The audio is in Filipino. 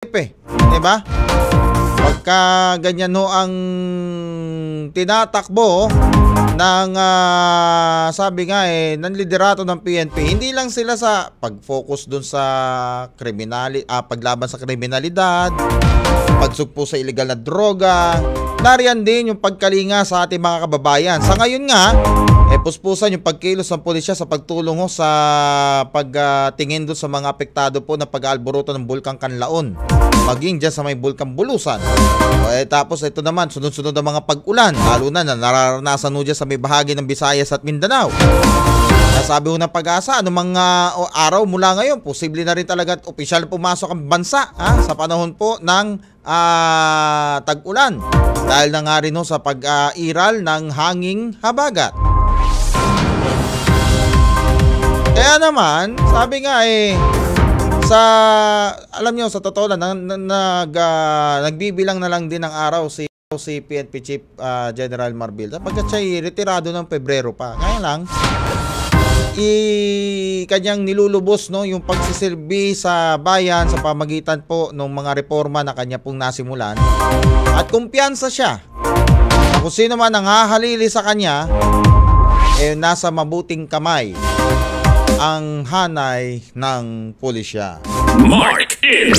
Diba? Pagka ganyan ho ang tinatakbo ng sabi nga ng liderato ng PNP, hindi lang sila sa pag-focus dun sa paglaban sa kriminalidad, pagsugpo sa illegal na droga, nariyan din yung pagkalinga sa ating mga kababayan. Sa ngayon nga, puspusan yung pagkilos ng pulisya sa pagtulong ho sa pagtingin doon sa mga apektado po na pag-aalboroto ng Bulkang Kanlaon, maging dyan sa may Bulkang Bulusan. Tapos ito naman, sunod-sunod ang mga pag-ulan, lalo na nararanasan ho dyan sa may bahagi ng Visayas at Mindanao. Sabi ho ng Pag-asa, anong mga araw mula ngayon, posible na rin talaga at opisyal pumasok ang bansa sa panahon po ng tag-ulan. Dahil na nga rin ho sa pag-iral ng hanging habagat. Kaya naman, sabi nga alam nyo, sa totoo lang, nagbibilang na lang din ng araw si PNP Chief General Marbil. Pagkat siya retirado ng Pebrero pa. Kaya lang, kanyang nilulubos yung pagsisilbi sa bayan sa pamagitan po ng mga reforma na kanya pong nasimulan. At kumpiyansa siya na kung sino man ang hahalili sa kanya, nasa mabuting kamay ang hanay ng pulisya. Mark it!